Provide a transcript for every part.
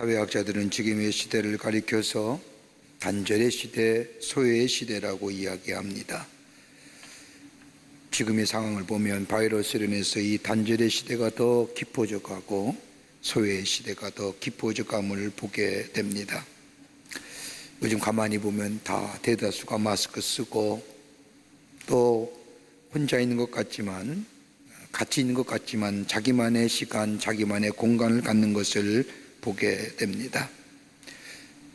사회학자들은 지금의 시대를 가리켜서 단절의 시대, 소외의 시대라고 이야기합니다. 지금의 상황을 보면 바이러스로 인해서 이 단절의 시대가 더 깊어져 가고 소외의 시대가 더 깊어져 감을 보게 됩니다. 요즘 가만히 보면 다 대다수가 마스크 쓰고 또 혼자 있는 것 같지만, 같이 있는 것 같지만 자기만의 시간, 자기만의 공간을 갖는 것을 보게 됩니다.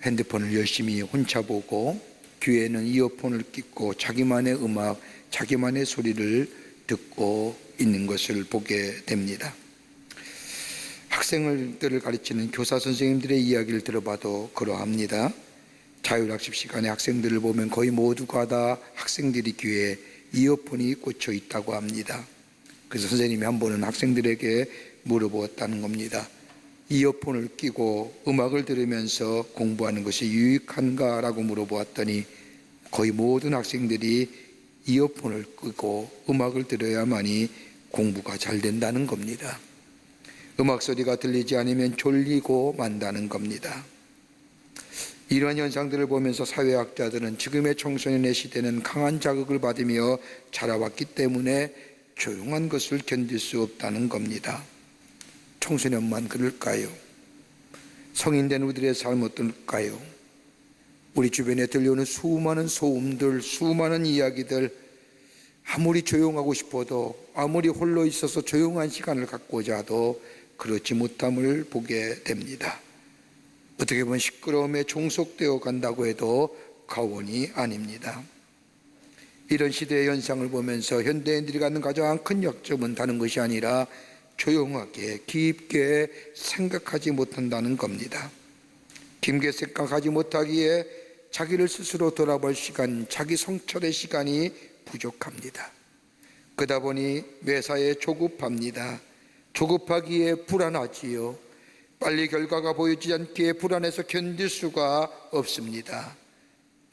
핸드폰을 열심히 혼자 보고 귀에는 이어폰을 끼고 자기만의 음악, 자기만의 소리를 듣고 있는 것을 보게 됩니다. 학생들을 가르치는 교사 선생님들의 이야기를 들어봐도 그러합니다. 자율학습 시간에 학생들을 보면 거의 모두가 다 학생들이 귀에 이어폰이 꽂혀 있다고 합니다. 그래서 선생님이 한 번은 학생들에게 물어보았다는 겁니다. 이어폰을 끼고 음악을 들으면서 공부하는 것이 유익한가? 라고 물어보았더니 거의 모든 학생들이 이어폰을 끄고 음악을 들어야만이 공부가 잘 된다는 겁니다. 음악 소리가 들리지 않으면 졸리고 만다는 겁니다. 이러한 현상들을 보면서 사회학자들은 지금의 청소년의 시대는 강한 자극을 받으며 자라왔기 때문에 조용한 것을 견딜 수 없다는 겁니다. 청소년만 그럴까요? 성인된 우리들의 삶 어떨까요? 우리 주변에 들려오는 수많은 소음들, 수많은 이야기들, 아무리 조용하고 싶어도, 아무리 홀로 있어서 조용한 시간을 갖고자 해도 그렇지 못함을 보게 됩니다. 어떻게 보면 시끄러움에 종속되어 간다고 해도 과언이 아닙니다. 이런 시대의 현상을 보면서 현대인들이 갖는 가장 큰 약점은 다른 것이 아니라 조용하게 깊게 생각하지 못한다는 겁니다. 깊게 생각하지 못하기에 자기를 스스로 돌아볼 시간, 자기 성찰의 시간이 부족합니다. 그러다 보니 매사에 조급합니다. 조급하기에 불안하지요. 빨리 결과가 보이지 않기에 불안해서 견딜 수가 없습니다.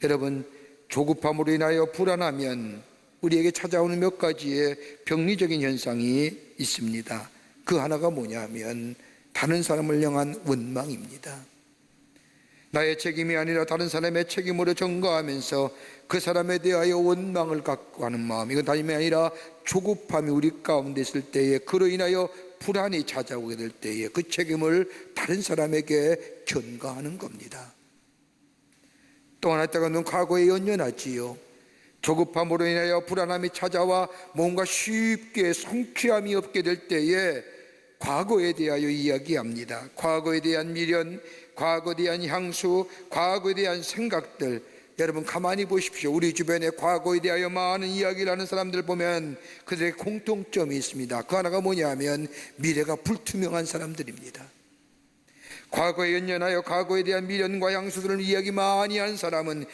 여러분, 조급함으로 인하여 불안하면 우리에게 찾아오는 몇 가지의 병리적인 현상이 있습니다. 그 하나가 뭐냐면 다른 사람을 향한 원망입니다. 나의 책임이 아니라 다른 사람의 책임으로 전가하면서 그 사람에 대하여 원망을 갖고 하는 마음, 이건 다름이 아니라 조급함이 우리 가운데 있을 때에 그로 인하여 불안이 찾아오게 될 때에 그 책임을 다른 사람에게 전가하는 겁니다. 또 하나 때가는 과거에 연연하지요. 조급함으로 인하여 불안함이 찾아와 뭔가 쉽게 성취함이 없게 될 때에 과거에 대하여 이야기합니다. 과거에 대한 미련, 과거에 대한 향수, 과거에 대한 생각들. 여러분 가만히 보십시오. 우리 주변에 과거에 대하여 많은 이야기를 하는 사람들 보면 그들의 공통점이 있습니다. 그 하나가 뭐냐면 미래가 불투명한 사람들입니다. 과거에 연연하여 과거에 대한 미련과 향수들을 이야기 많이 한 사람은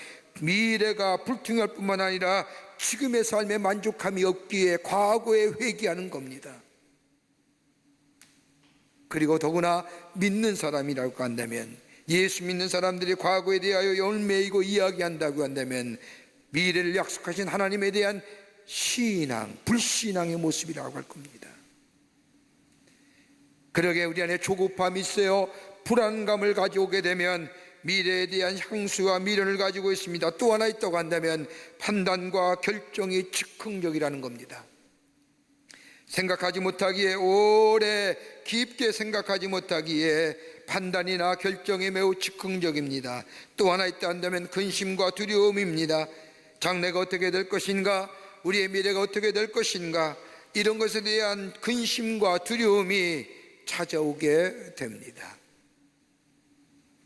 미래가 불투명할 뿐만 아니라 지금의 삶에 만족함이 없기에 과거에 회귀하는 겁니다. 그리고 더구나 믿는 사람이라고 한다면, 예수 믿는 사람들이 과거에 대하여 열매이고 이야기한다고 한다면 미래를 약속하신 하나님에 대한 신앙, 불신앙의 모습이라고 할 겁니다. 그러게 우리 안에 조급함이 있어요. 불안감을 가져오게 되면 미래에 대한 향수와 미련을 가지고 있습니다. 또 하나 있다고 한다면 판단과 결정이 즉흥적이라는 겁니다. 생각하지 못하기에, 오래 깊게 생각하지 못하기에 판단이나 결정이 매우 즉흥적입니다. 또 하나 있다 한다면 근심과 두려움입니다. 장래가 어떻게 될 것인가, 우리의 미래가 어떻게 될 것인가, 이런 것에 대한 근심과 두려움이 찾아오게 됩니다.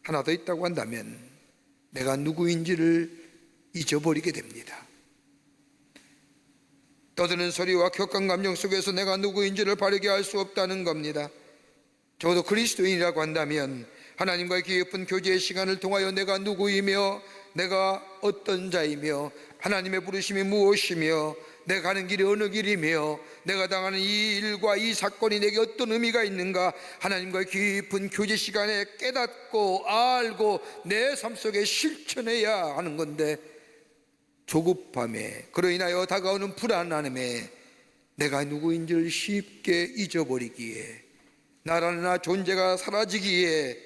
하나 더 있다고 한다면 내가 누구인지를 잊어버리게 됩니다. 떠드는 소리와 격한 감정 속에서 내가 누구인지를 바르게 알 수 없다는 겁니다. 적어도 그리스도인이라고 한다면 하나님과의 깊은 교제의 시간을 통하여 내가 누구이며 내가 어떤 자이며 하나님의 부르심이 무엇이며 내가 가는 길이 어느 길이며 내가 당하는 이 일과 이 사건이 내게 어떤 의미가 있는가, 하나님과의 깊은 교제 시간에 깨닫고 알고 내 삶 속에 실천해야 하는 건데, 조급함에 그로 인하여 다가오는 불안함에 내가 누구인지를 쉽게 잊어버리기에, 나라는 나 존재가 사라지기에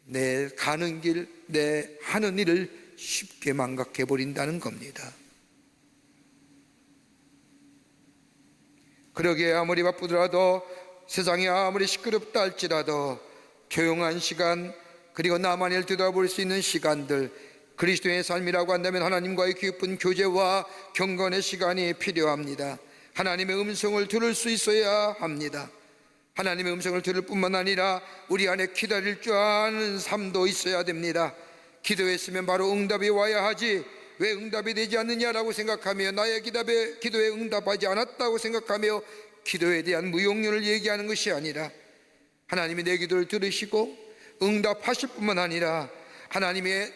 내 가는 길, 내 하는 일을 쉽게 망각해 버린다는 겁니다. 그러기에 아무리 바쁘더라도, 세상이 아무리 시끄럽다 할지라도 조용한 시간, 그리고 나만을 들여다볼 수 있는 시간들, 그리스도의 삶이라고 한다면 하나님과의 깊은 교제와 경건의 시간이 필요합니다. 하나님의 음성을 들을 수 있어야 합니다. 하나님의 음성을 들을 뿐만 아니라 우리 안에 기다릴 줄 아는 삶도 있어야 됩니다. 기도했으면 바로 응답이 와야 하지, 왜 응답이 되지 않느냐라고 생각하며, 나의 기도에 응답하지 않았다고 생각하며 기도에 대한 무용론을 얘기하는 것이 아니라, 하나님이 내 기도를 들으시고 응답하실 뿐만 아니라 하나님의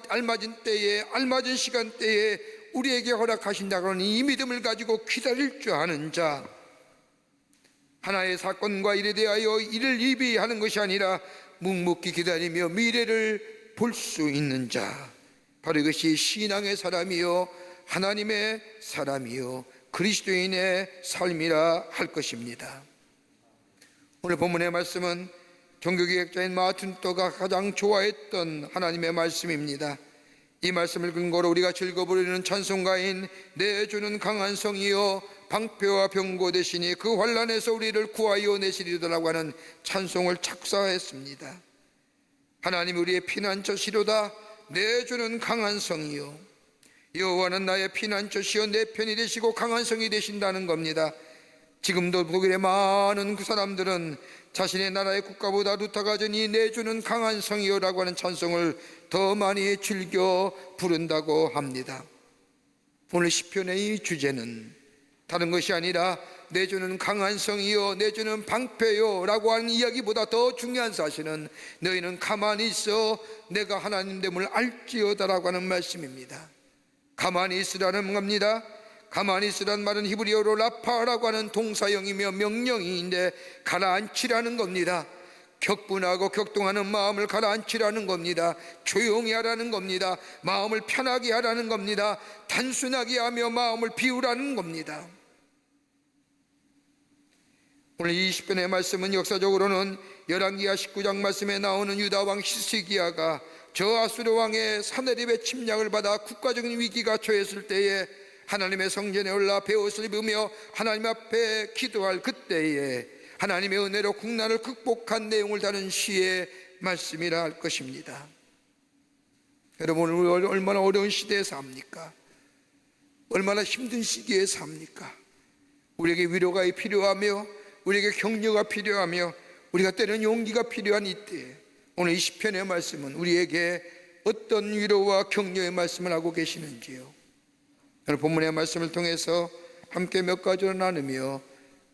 알맞은 때에, 알맞은 시간대에 우리에게 허락하신다고 하는 이 믿음을 가지고 기다릴 줄 아는 자, 하나의 사건과 일에 대하여 이를 예비하는 것이 아니라 묵묵히 기다리며 미래를 볼 수 있는 자, 바로 이것이 신앙의 사람이요 하나님의 사람이요 그리스도인의 삶이라 할 것입니다. 오늘 본문의 말씀은 종교개혁자인 마틴 루터가 가장 좋아했던 하나님의 말씀입니다. 이 말씀을 근거로 우리가 즐겨 부르는 찬송가인 내 주는 강한 성이요 방패와 병고 되시니 그 환난에서 우리를 구하여 내시리더라고 하는 찬송을 작사했습니다. 하나님이 우리의 피난처시로다. 내 주는 강한 성이요, 여호와는 나의 피난처시요 내 편이 되시고 강한 성이 되신다는 겁니다. 지금도 독일의 많은 그 사람들은 자신의 나라의 국가보다 루터가 전이 내 주는 강한 성이요라고 하는 찬송을 더 많이 즐겨 부른다고 합니다. 오늘 시편의 이 주제는 다른 것이 아니라 내 주는 강한 성이요 내 주는 방패요 라고 하는 이야기보다 더 중요한 사실은 너희는 가만히 있어 내가 하나님됨을 알지어다 라고 하는 말씀입니다. 가만히 있으라는 겁니다. 가만히 있으라는 말은 히브리어로 라파라고 하는 동사형이며 명령인데 가라앉히라는 겁니다. 격분하고 격동하는 마음을 가라앉히라는 겁니다. 조용히 하라는 겁니다. 마음을 편하게 하라는 겁니다. 단순하게 하며 마음을 비우라는 겁니다. 오늘 20편의 말씀은 역사적으로는 열왕기하 19장 말씀에 나오는 유다왕 히스기야가 저아수르 왕의 사네립의 침략을 받아 국가적인 위기가 처했을 때에 하나님의 성전에 올라 베옷을 입으며 하나님 앞에 기도할 그때에 하나님의 은혜로 국난을 극복한 내용을 다룬 시의 말씀이라 할 것입니다. 여러분, 오늘 얼마나 어려운 시대에 삽니까? 얼마나 힘든 시기에 삽니까? 우리에게 위로가 필요하며 우리에게 격려가 필요하며 우리가 때는 용기가 필요한 이때 오늘 20편의 말씀은 우리에게 어떤 위로와 격려의 말씀을 하고 계시는지요? 오늘 본문의 말씀을 통해서 함께 몇 가지로 나누며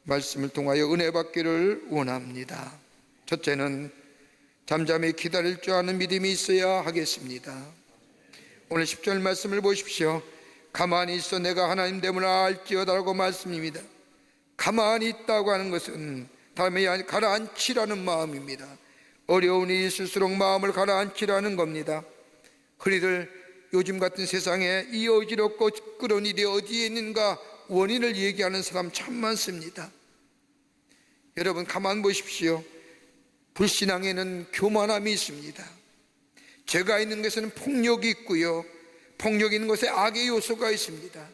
말씀을 통하여 은혜 받기를 원합니다. 첫째는 잠잠히 기다릴 줄 아는 믿음이 있어야 하겠습니다. 오늘 10절 말씀을 보십시오. 가만히 있어 내가 하나님 됨을 알지어다라고 말씀입니다. 가만히 있다고 하는 것은 다음에 가라앉히라는 마음입니다. 어려운 일이 있을수록 마음을 가라앉히라는 겁니다. 흔히들 요즘 같은 세상에 이 어지럽고 끄러운 일이 어디에 있는가 원인을 얘기하는 사람 참 많습니다. 여러분, 가만 보십시오. 불신앙에는 교만함이 있습니다. 죄가 있는 것에는 폭력이 있고요, 폭력이 있는 것에 악의 요소가 있습니다.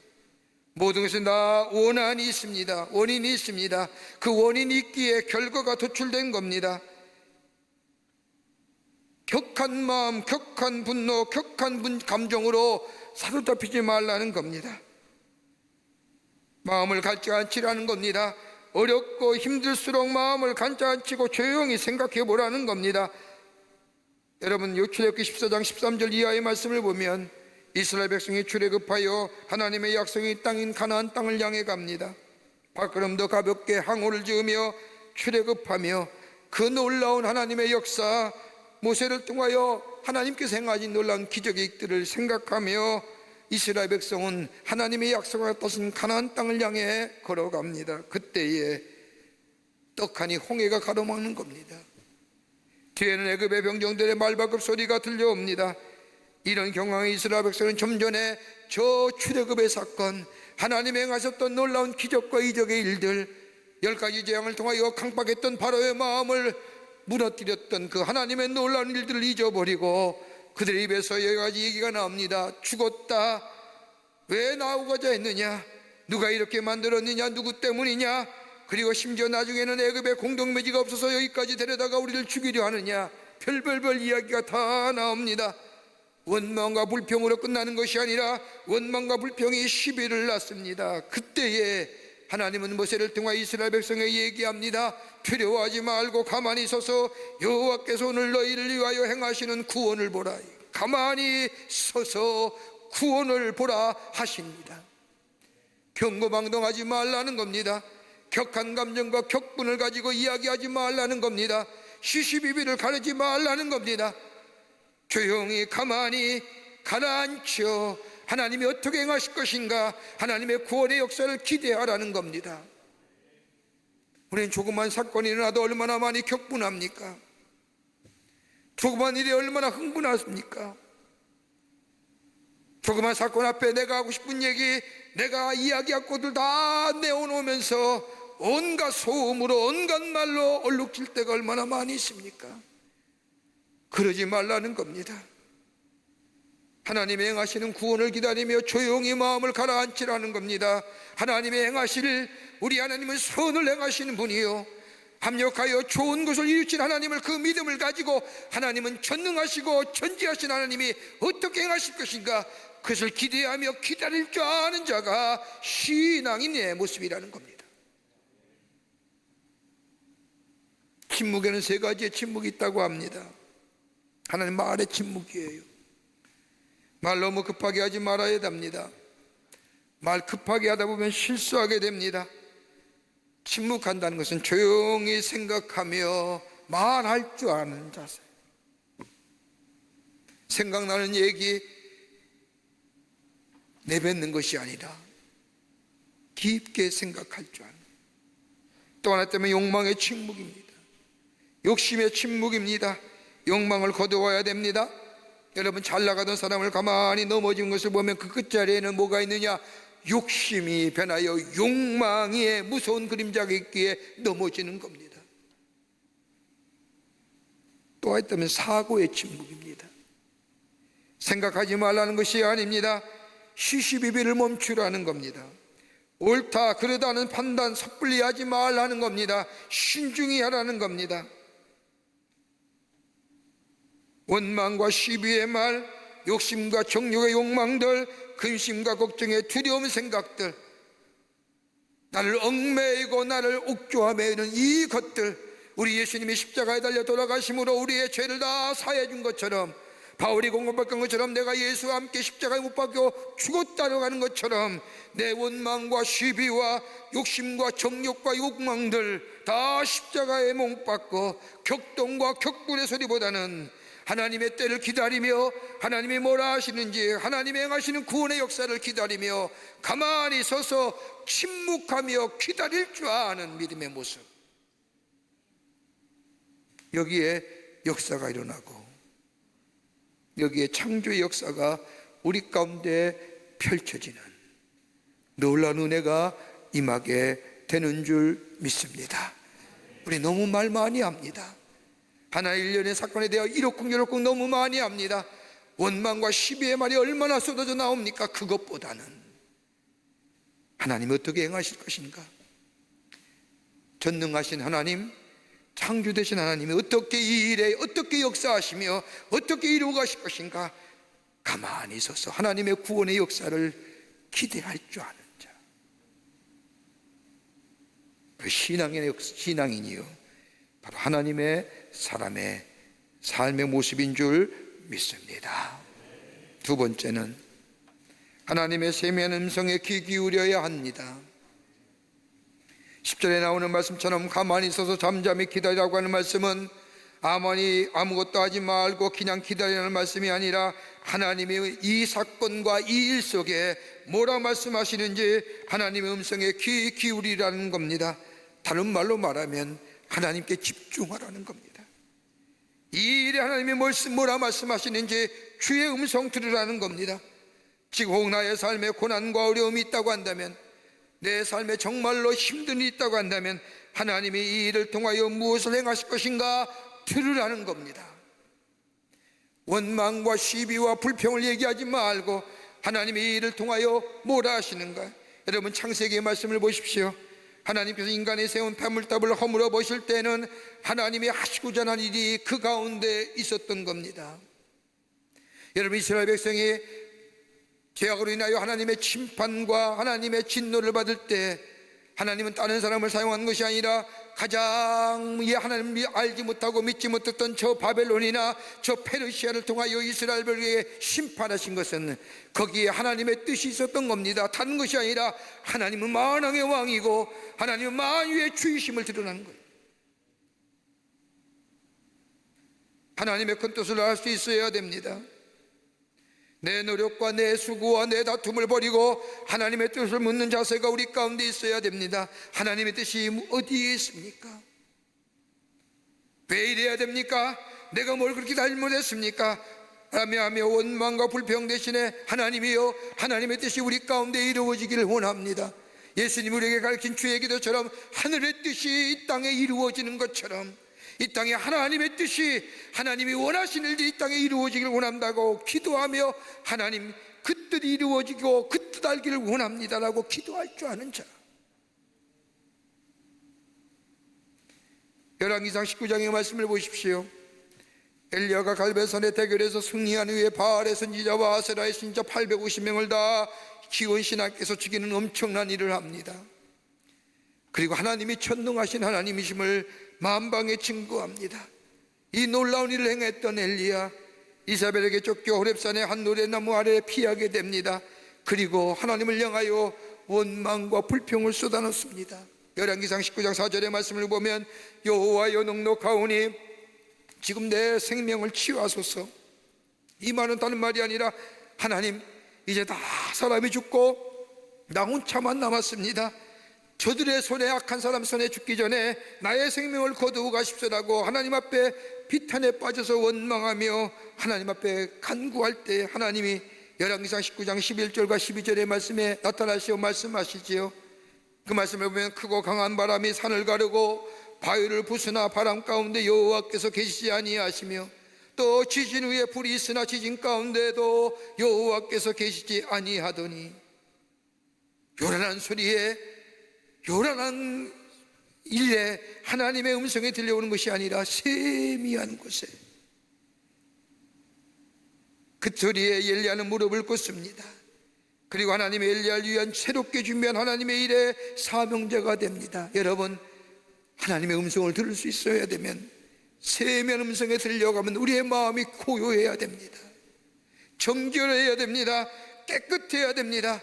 모든 것에 다 원한이 있습니다. 원인이 있습니다. 그 원인이 있기에 결과가 도출된 겁니다. 격한 마음, 격한 분노, 격한 감정으로 사로잡히지 말라는 겁니다. 마음을 가라앉히라는 겁니다. 어렵고 힘들수록 마음을 가라앉히고 조용히 생각해 보라는 겁니다. 여러분, 출애굽기 14장 13절 이하의 말씀을 보면 이스라엘 백성이 출애굽하여 하나님의 약속의 땅인 가나안 땅을 향해 갑니다. 발걸음도 가볍게 항우를 지으며 출애굽하며 그 놀라운 하나님의 역사, 모세를 통하여 하나님께서 행하신 놀라운 기적의 일들을 생각하며 이스라엘 백성은 하나님의 약속을 따신 가나안 땅을 향해 걸어갑니다. 그때에 떡하니 홍해가 가로막는 겁니다. 뒤에는 애굽의 병정들의 말발굽 소리가 들려옵니다. 이런 경황에 이스라엘 백성은 좀 전에 저 출애굽의 사건, 하나님이 행하셨던 놀라운 기적과 이적의 일들, 10가지 재앙을 통하여 강박했던 바로의 마음을 무너뜨렸던 그 하나님의 놀라운 일들을 잊어버리고 그들의 입에서 여러 가지 얘기가 나옵니다. 죽었다. 왜 나오고자 했느냐? 누가 이렇게 만들었느냐? 누구 때문이냐? 그리고 심지어 나중에는 애굽에 공동묘지가 없어서 여기까지 데려다가 우리를 죽이려 하느냐? 별별별 이야기가 다 나옵니다. 원망과 불평으로 끝나는 것이 아니라 원망과 불평이 시비를 낳습니다. 그때에 하나님은 모세를 통해 이스라엘 백성에게 얘기합니다. 두려워하지 말고 가만히 서서 여호와께서 오늘 너희를 위하여 행하시는 구원을 보라. 가만히 서서 구원을 보라 하십니다. 경거망동하지 말라는 겁니다. 격한 감정과 격분을 가지고 이야기하지 말라는 겁니다. 시시비비를 가르지 말라는 겁니다. 조용히 가만히 가라앉혀 하나님이 어떻게 행하실 것인가, 하나님의 구원의 역사를 기대하라는 겁니다. 우리는 조그만 사건이 일어나도 얼마나 많이 격분합니까? 조그만 일이 얼마나 흥분하십니까? 조그만 사건 앞에 내가 하고 싶은 얘기, 내가 이야기할 것들 다 내어놓으면서 온갖 소음으로 온갖 말로 얼룩질 때가 얼마나 많이 있습니까? 그러지 말라는 겁니다. 하나님의 행하시는 구원을 기다리며 조용히 마음을 가라앉히라는 겁니다. 하나님의 행하실, 우리 하나님은 선을 행하시는 분이요, 합력하여 좋은 것을 이루신 하나님을, 그 믿음을 가지고 하나님은 전능하시고 전지하신 하나님이 어떻게 행하실 것인가, 그것을 기대하며 기다릴 줄 아는 자가 신앙인의 모습이라는 겁니다. 침묵에는 세 가지의 침묵이 있다고 합니다. 하나님 말의 침묵이에요. 말 너무 급하게 하지 말아야 됩니다. 말 급하게 하다 보면 실수하게 됩니다. 침묵한다는 것은 조용히 생각하며 말할 줄 아는 자세. 생각나는 얘기 내뱉는 것이 아니라 깊게 생각할 줄 아는. 또 하나 때문에 욕망의 침묵입니다. 욕심의 침묵입니다. 욕망을 거두어야 됩니다. 여러분, 잘 나가던 사람을 가만히 넘어진 것을 보면 그 끝자리에는 뭐가 있느냐? 욕심이 변하여 욕망의 무서운 그림자가 있기에 넘어지는 겁니다. 또 있다면 사고의 침묵입니다. 생각하지 말라는 것이 아닙니다. 시시비비를 멈추라는 겁니다. 옳다 그르다는 판단 섣불리 하지 말라는 겁니다. 신중히 하라는 겁니다. 원망과 시비의 말, 욕심과 정욕의 욕망들, 근심과 걱정의 두려움 생각들, 나를 얽매이고 나를 옥조하며 있는 이 것들, 우리 예수님이 십자가에 달려 돌아가심으로 우리의 죄를 다 사해 준 것처럼, 바울이 공고백한 것처럼 내가 예수와 함께 십자가에 못 박혀 죽었다고 하는 것처럼 내 원망과 시비와 욕심과 정욕과 욕망들 다 십자가에 못 박고 격동과 격분의 소리보다는 하나님의 때를 기다리며 하나님이 뭐라 하시는지, 하나님이 행하시는 구원의 역사를 기다리며 가만히 서서 침묵하며 기다릴 줄 아는 믿음의 모습, 여기에 역사가 일어나고 여기에 창조의 역사가 우리 가운데 펼쳐지는 놀라운 은혜가 임하게 되는 줄 믿습니다. 우리 너무 말 많이 합니다. 하나 일련의 사건에 대하여 이러쿵저러쿵 너무 많이 합니다. 원망과 시비의 말이 얼마나 쏟아져 나옵니까? 그것보다는 하나님이 어떻게 행하실 것인가, 전능하신 하나님, 창조되신 하나님이 어떻게 이 일에 어떻게 역사하시며 어떻게 이루어 가실 것인가, 가만히 서서 하나님의 구원의 역사를 기대할 줄 아는 자, 그 신앙인이요 바로 하나님의 사람의 삶의 모습인 줄 믿습니다. 두 번째는 하나님의 세미한 음성에 귀 기울여야 합니다. 10절에 나오는 말씀처럼 가만히 있어서 잠잠히 기다리라고 하는 말씀은 아무것도 하지 말고 그냥 기다리라는 말씀이 아니라 하나님이 이 사건과 이 일 속에 뭐라 말씀하시는지 하나님의 음성에 귀 기울이라는 겁니다. 다른 말로 말하면 하나님께 집중하라는 겁니다. 이 일에 하나님이 뭐라 말씀하시는지 주의 음성 들으라는 겁니다. 지금 혹 나의 삶에 고난과 어려움이 있다고 한다면, 내 삶에 정말로 힘든 일이 있다고 한다면 하나님이 이 일을 통하여 무엇을 행하실 것인가 들으라는 겁니다. 원망과 시비와 불평을 얘기하지 말고 하나님의 일을 통하여 뭐라 하시는가? 여러분, 창세기의 말씀을 보십시오. 하나님께서 인간이 세운 파물탑을 허물어 보실 때는 하나님이 하시고자 하는 일이 그 가운데 있었던 겁니다. 여러분, 이스라엘 백성이 죄악으로 인하여 하나님의 심판과 하나님의 진노를 받을 때 하나님은 다른 사람을 사용한 것이 아니라 가장 하나님이 알지 못하고 믿지 못했던 저 바벨론이나 저 페르시아를 통하여 이스라엘에게 심판하신 것은 거기에 하나님의 뜻이 있었던 겁니다. 다른 것이 아니라 하나님은 만왕의 왕이고 하나님은 만유의 주이심을 드러나는 거예요. 하나님의 큰 뜻을 알 수 있어야 됩니다. 내 노력과 내 수고와 내 다툼을 버리고 하나님의 뜻을 묻는 자세가 우리 가운데 있어야 됩니다. 하나님의 뜻이 어디에 있습니까? 왜 이래야 됩니까? 내가 뭘 그렇게 잘못했습니까? 라며 원망과 불평 대신에 하나님이여, 하나님의 뜻이 우리 가운데 이루어지기를 원합니다. 예수님이 우리에게 가르친 주의 기도처럼 하늘의 뜻이 이 땅에 이루어지는 것처럼 이 땅에 하나님의 뜻이, 하나님이 원하시는 일이 이 땅에 이루어지기를 원한다고 기도하며 하나님 그 뜻이 이루어지고 그 뜻 알기를 원합니다라고 기도할 줄 아는 자. 열왕기상 19장의 말씀을 보십시오. 엘리야가 갈멜산의 대결에서 승리한 후에 바알의 선지자와 아세라의 선지자 850명을 다 기온 신하께서 죽이는 엄청난 일을 합니다. 그리고 하나님이 천능하신 하나님이심을 만방에 증거합니다. 이 놀라운 일을 행했던 엘리야, 이사벨에게 쫓겨 호렙산의 한 노래나무 아래에 피하게 됩니다. 그리고 하나님을 향하여 원망과 불평을 쏟아놓습니다. 열왕기상 19장 4절의 말씀을 보면 여호와여 넉넉하오니 지금 내 생명을 치유하소서. 이 말은 다른 말이 아니라 하나님, 이제 다 사람이 죽고 나 혼자만 남았습니다. 저들의 손에, 악한 사람 손에 죽기 전에 나의 생명을 거두어 가십시오라고 하나님 앞에 비탄에 빠져서 원망하며 하나님 앞에 간구할 때 하나님이 열왕기상 19장 11절과 12절의 말씀에 나타나시어 말씀하시지요. 그 말씀을 보면 크고 강한 바람이 산을 가르고 바위를 부수나 바람 가운데 여호와께서 계시지 아니하시며 또 지진 후에 불이 있으나 지진 가운데도 여호와께서 계시지 아니하더니, 요란한 소리에, 요란한 일에 하나님의 음성이 들려오는 것이 아니라 세미한 곳에, 그 소리에 엘리야는 무릎을 꿇습니다. 그리고 하나님의 엘리야를 위한 새롭게 준비한 하나님의 일에 사명자가 됩니다. 여러분, 하나님의 음성을 들을 수 있어야 되면, 세미한 음성에 들려가면 우리의 마음이 고요해야 됩니다. 정결해야 됩니다. 깨끗해야 됩니다.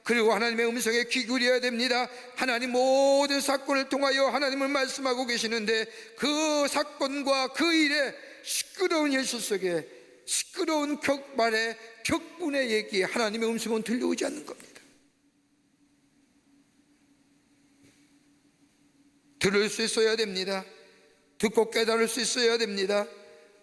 그리고 하나님의 음성에 귀 기울여야 됩니다. 하나님 모든 사건을 통하여 하나님을 말씀하고 계시는데 그 사건과 그 일에 시끄러운 현실 속에, 시끄러운 격발에, 격분의 얘기에 하나님의 음성은 들려오지 않는 겁니다. 들을 수 있어야 됩니다. 듣고 깨달을 수 있어야 됩니다.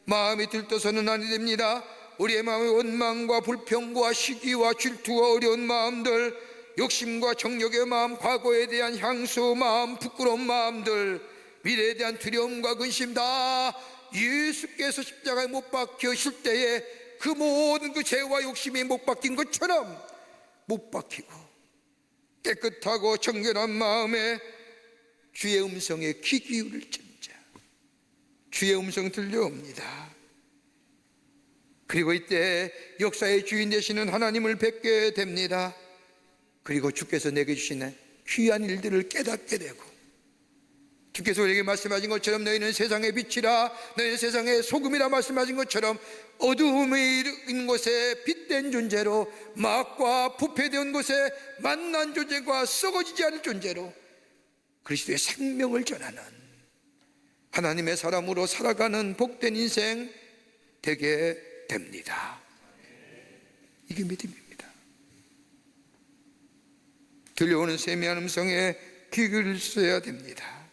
마음이 들떠서는 아니 됩니다. 우리의 마음의 원망과 불평과 시기와 질투와 어려운 마음들, 욕심과 정욕의 마음, 과거에 대한 향수 마음, 부끄러운 마음들, 미래에 대한 두려움과 근심 다 예수께서 십자가에 못 박히실 때에 그 모든 그 죄와 욕심이 못 박힌 것처럼 못 박히고 깨끗하고 정결한 마음에 주의 음성에 귀 기울일지니라. 주의 음성 들려옵니다. 그리고 이때 역사의 주인 되시는 하나님을 뵙게 됩니다. 그리고 주께서 내게 주시는 귀한 일들을 깨닫게 되고, 주께서 우리에게 말씀하신 것처럼 너희는 세상의 빛이라, 너희는 세상의 소금이라 말씀하신 것처럼 어두움이 있는 곳에 빛된 존재로, 막과 부패된 곳에 만난 존재과 썩어지지 않을 존재로 그리스도의 생명을 전하는 하나님의 사람으로 살아가는 복된 인생 되게 됩니다. 이게 믿음입니다. 들려오는 세미한 음성에 귀 기울여야 됩니다.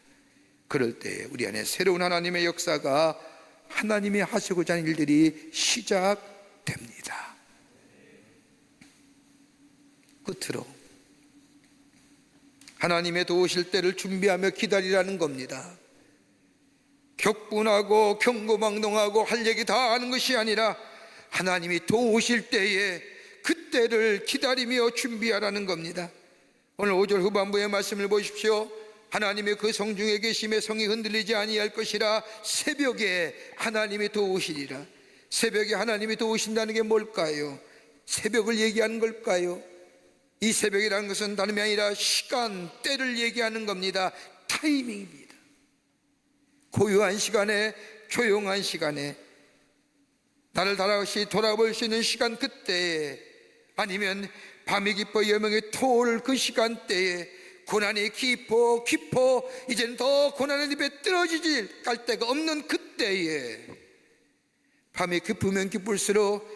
그럴 때 우리 안에 새로운 하나님의 역사가, 하나님이 하시고자 하는 일들이 시작됩니다. 끝으로 하나님의 도우실 때를 준비하며 기다리라는 겁니다. 격분하고 경고망동하고 할 얘기 다 하는 것이 아니라 하나님이 도우실 때에 그때를 기다리며 준비하라는 겁니다. 오늘 5절 후반부의 말씀을 보십시오. 하나님의 그 성중에 계심에 성이 흔들리지 아니할 것이라 새벽에 하나님이 도우시리라. 새벽에 하나님이 도우신다는 게 뭘까요? 새벽을 얘기하는 걸까요? 이 새벽이라는 것은 다름이 아니라 시간, 때를 얘기하는 겁니다. 타이밍입니다. 고요한 시간에, 조용한 시간에, 나를 다시 돌아볼 수 있는 시간, 그때에, 아니면 밤이 깊어 여명이 토올 그 시간대에, 고난이 깊어 이제는 더 고난의 입에 떨어지질 갈 데가 없는 그때에, 밤이 깊으면 깊을수록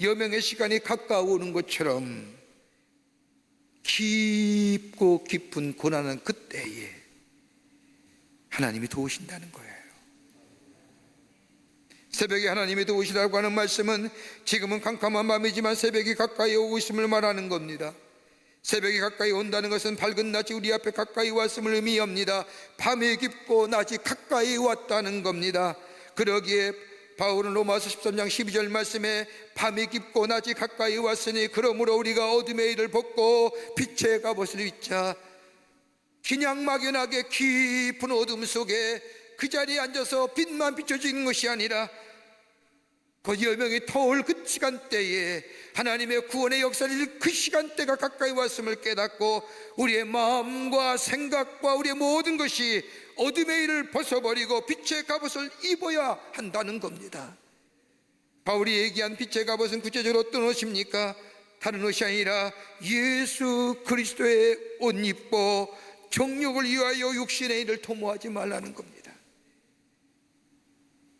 여명의 시간이 가까워오는 것처럼 깊고 깊은 고난은 그때에 하나님이 도우신다는 거예요. 새벽에 하나님이 도우시라고 하는 말씀은 지금은 캄캄한 밤이지만 새벽이 가까이 오고 있음을 말하는 겁니다. 새벽이 가까이 온다는 것은 밝은 낮이 우리 앞에 가까이 왔음을 의미합니다. 밤이 깊고 낮이 가까이 왔다는 겁니다. 그러기에 바울은 로마서 13장 12절 말씀에 밤이 깊고 낮이 가까이 왔으니 그러므로 우리가 어둠의 일을 벗고 빛의 갑옷을 입자. 그냥 막연하게 깊은 어둠 속에 그 자리에 앉아서 빛만 비춰지는 것이 아니라 그 여명이 터올 그 시간대에 하나님의 구원의 역사를 그 시간대가 가까이 왔음을 깨닫고 우리의 마음과 생각과 우리의 모든 것이 어둠의 일을 벗어버리고 빛의 갑옷을 입어야 한다는 겁니다. 바울이 얘기한 빛의 갑옷은 구체적으로 어떤 옷입니까? 다른 옷이 아니라 예수 그리스도의 옷 입고 정욕을 위하여 육신의 일을 도모하지 말라는 겁니다.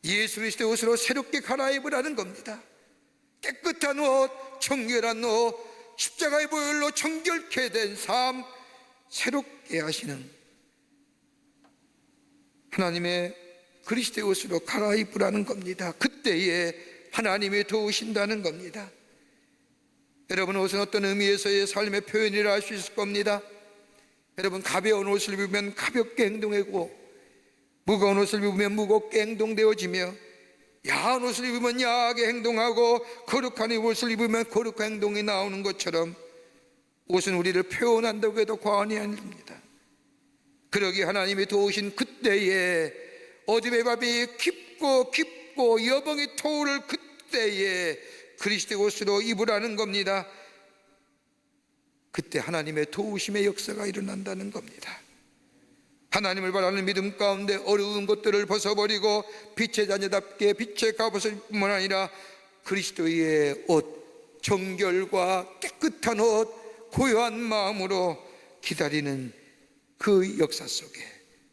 예수 그리스도의 옷으로 새롭게 갈아입으라는 겁니다. 깨끗한 옷, 정결한 옷, 십자가의 보혈로 정결케 된 삶, 새롭게 하시는 하나님의 그리스도의 옷으로 갈아입으라는 겁니다. 그때에 하나님이 도우신다는 겁니다. 여러분, 옷은 어떤 의미에서의 삶의 표현이라 할 수 있을 겁니다. 여러분, 가벼운 옷을 입으면 가볍게 행동하고 무거운 옷을 입으면 무겁게 행동되어지며 야한 옷을 입으면 야하게 행동하고 거룩한 옷을 입으면 거룩한 행동이 나오는 것처럼 옷은 우리를 표현한다고 해도 과언이 아닙니다. 그러기에 하나님이 도우신 그때에 어둠의 밤이 깊고 여병이 토오를 그때에 그리스도의 옷으로 입으라는 겁니다. 그때 하나님의 도우심의 역사가 일어난다는 겁니다. 하나님을 바라는 믿음 가운데 어려운 것들을 벗어버리고 빛의 자녀답게 빛의 갑옷을 뿐만 아니라 그리스도의 옷, 정결과 깨끗한 옷, 고요한 마음으로 기다리는 그 역사 속에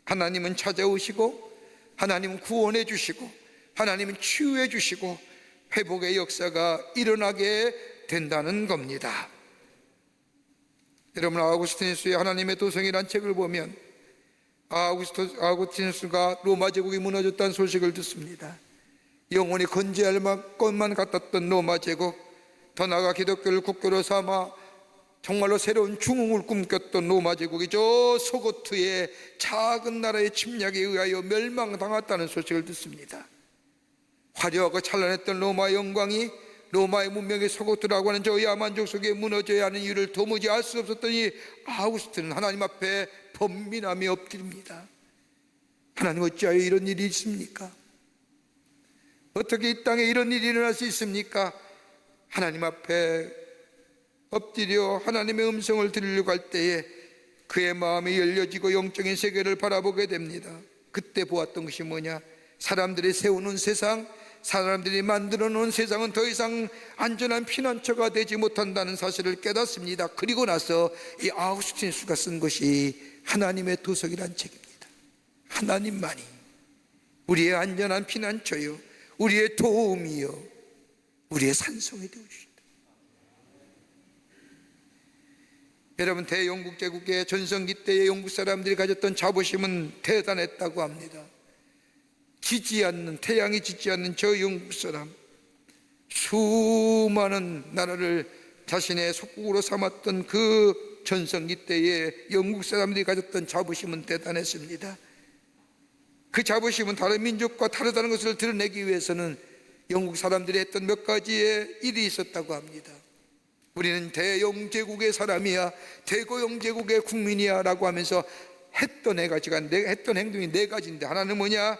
하나님은 찾아오시고 하나님은 구원해 주시고 하나님은 치유해 주시고 회복의 역사가 일어나게 된다는 겁니다. 여러분, 아우구스티누스의 하나님의 도성이란 책을 보면 아우구스티누스가 로마 제국이 무너졌다는 소식을 듣습니다. 영원히 건재할 것만 같았던 로마 제국, 더 나아가 기독교를 국교로 삼아 정말로 새로운 중흥을 꿈꿨던 로마 제국이 저 소고트의 작은 나라의 침략에 의하여 멸망당했다는 소식을 듣습니다. 화려하고 찬란했던 로마의 영광이 로마의 문명의 소고트라고 하는 저 야만족 속에 무너져야 하는 이유를 도무지 알 수 없었더니 아우구스티는 하나님 앞에 번민함이 엎드립니다. 하나님, 어찌하여 이런 일이 있습니까? 어떻게 이 땅에 이런 일이 일어날 수 있습니까? 하나님 앞에 엎드려 하나님의 음성을 들으려고 할 때에 그의 마음이 열려지고 영적인 세계를 바라보게 됩니다. 그때 보았던 것이 뭐냐? 사람들이 세우는 세상, 사람들이 만들어 놓은 세상은 더 이상 안전한 피난처가 되지 못한다는 사실을 깨닫습니다. 그리고 나서 이 아우구스티누스가 쓴 것이 하나님의 도석이란 책입니다. 하나님만이 우리의 안전한 피난처요, 우리의 도움이요, 우리의 산성이 되어주신다. 여러분, 대영국 제국의 전성기 때의 영국 사람들이 가졌던 자부심은 대단했다고 합니다. 태양이 지지 않는 저 영국 사람, 수많은 나라를 자신의 속국으로 삼았던 그 전성기 때에 영국 사람들이 가졌던 자부심은 대단했습니다. 그 자부심은 다른 민족과 다르다는 것을 드러내기 위해서는 영국 사람들이 했던 몇 가지의 일이 있었다고 합니다. 우리는 대영제국의 사람이야, 대고영제국의 국민이야 라고 하면서 했던 행동이 네 가지인데, 하나는 뭐냐?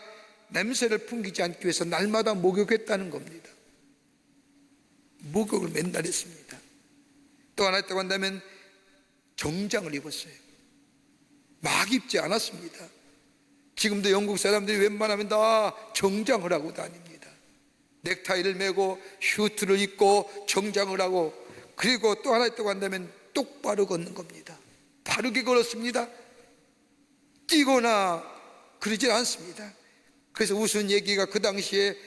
냄새를 풍기지 않기 위해서 날마다 목욕했다는 겁니다. 목욕을 맨날 했습니다. 또 하나 있다고 한다면 정장을 입었어요. 막 입지 않았습니다. 지금도 영국 사람들이 웬만하면 다 정장을 하고 다닙니다. 넥타이를 메고 슈트를 입고 정장을 하고, 그리고 또 하나 있다고 한다면 똑바로 걷는 겁니다. 바르게 걸었습니다. 뛰거나 그러질 않습니다. 그래서 무슨 얘기가, 그 당시에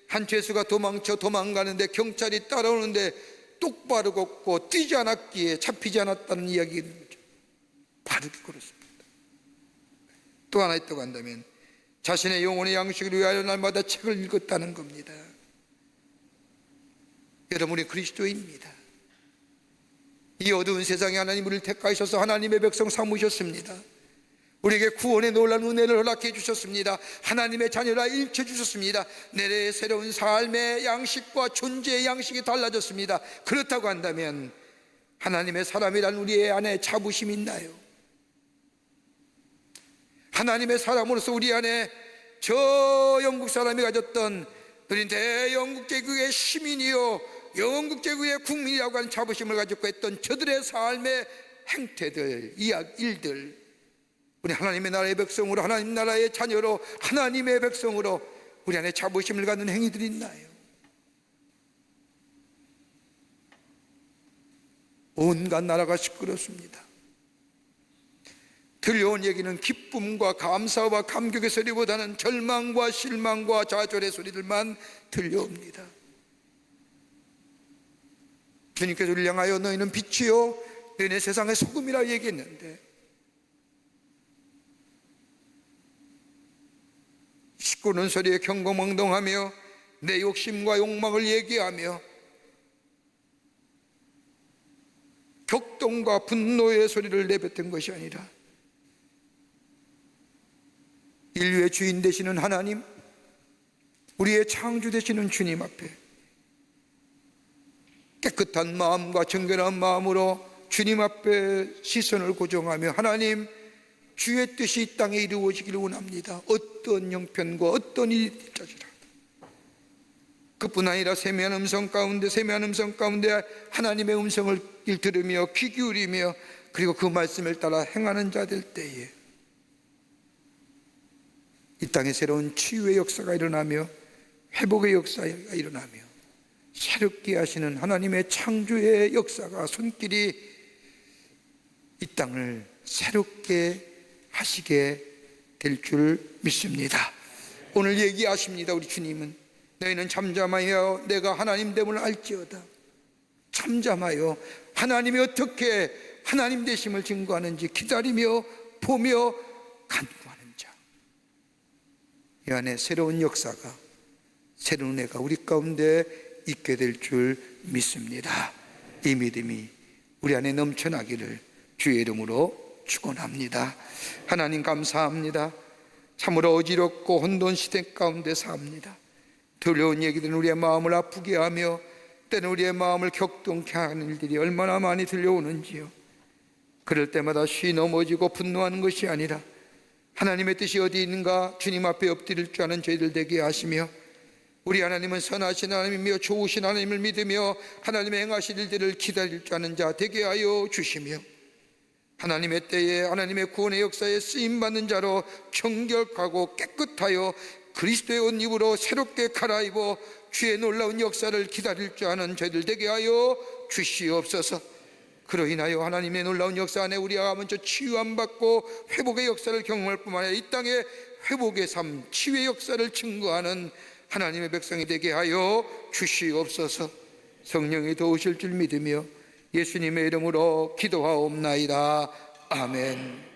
한 죄수가 도망가는데 경찰이 따라오는데 똑바로 걷고 뛰지 않았기에 잡히지 않았다는 이야기가 있는 거죠. 바르게 걸었습니다. 또 하나 있다고 한다면 자신의 영혼의 양식을 위하여 날마다 책을 읽었다는 겁니다. 여러분이 그리스도인입니다. 이 어두운 세상에 하나님 우리를 택하셔서 하나님의 백성 삼으셨습니다. 우리에게 구원의 놀라운 은혜를 허락해 주셨습니다. 하나님의 자녀라 일쳐 주셨습니다. 내 새로운 삶의 양식과 존재의 양식이 달라졌습니다. 그렇다고 한다면 하나님의 사람이란 우리 안에 자부심이 있나요? 하나님의 사람으로서 우리 안에 저 영국 사람이 가졌던 우리 대영국제국의 시민이요 영국제국의 국민이라고 하는 자부심을 가지고 했던 저들의 삶의 행태들, 일들, 우리 하나님의 나라의 백성으로, 하나님 나라의 자녀로, 하나님의 백성으로 우리 안에 자부심을 갖는 행위들이 있나요? 온갖 나라가 시끄럽습니다. 들려온 얘기는 기쁨과 감사와 감격의 소리보다는 절망과 실망과 좌절의 소리들만 들려옵니다. 주님께서 우리를 향하여 너희는 빛이요 너희는 세상의 소금이라 얘기했는데, 시끄러운 소리에 경거망동하며 내 욕심과 욕망을 얘기하며 격동과 분노의 소리를 내뱉은 것이 아니라 인류의 주인 되시는 하나님, 우리의 창조 되시는 주님 앞에 깨끗한 마음과 정결한 마음으로 주님 앞에 시선을 고정하며 하나님, 주의 뜻이 이 땅에 이루어지기를 원합니다. 어떤 형편과 어떤 일이 될지라. 그뿐 아니라 세미한 음성 가운데 하나님의 음성을 들으며 귀 기울이며 그리고 그 말씀을 따라 행하는 자들 때에 이 땅에 새로운 치유의 역사가 일어나며 회복의 역사가 일어나며 새롭게 하시는 하나님의 창조의 역사가 손길이 이 땅을 새롭게 하시게 될 줄 믿습니다. 오늘 얘기하십니다. 우리 주님은 너희는 잠잠하여 내가 하나님 됨을 알지어다. 잠잠하여 하나님이 어떻게 하나님 되심을 증거하는지 기다리며 보며 간구하는 자, 이 안에 새로운 역사가, 새로운 은혜가 우리 가운데 있게 될 줄 믿습니다. 이 믿음이 우리 안에 넘쳐나기를 주의 이름으로 축원합니다. 하나님 감사합니다. 참으로 어지럽고 혼돈 시대 가운데 삽니다. 들려온 얘기들은 우리의 마음을 아프게 하며 때는 우리의 마음을 격동케 하는 일들이 얼마나 많이 들려오는지요. 그럴 때마다 쉬 넘어지고 분노하는 것이 아니라 하나님의 뜻이 어디 있는가 주님 앞에 엎드릴 줄 아는 저희들 되게 하시며, 우리 하나님은 선하신 하나님이며 좋으신 하나님을 믿으며 하나님의 행하실 일들을 기다릴 줄 아는 자 되게 하여 주시며, 하나님의 때에 하나님의 구원의 역사에 쓰임받는 자로 정결하고 깨끗하여 그리스도의 옷 입으로 새롭게 갈아입어 주의 놀라운 역사를 기다릴 줄 아는 저희들 되게 하여 주시옵소서. 그로 인하여 하나님의 놀라운 역사 안에 우리가 먼저 치유함 받고 회복의 역사를 경험할 뿐만 아니라 이 땅에 회복의 삶, 치유의 역사를 증거하는 하나님의 백성이 되게 하여 주시옵소서. 성령이 도우실 줄 믿으며 예수님의 이름으로 기도하옵나이다. 아멘.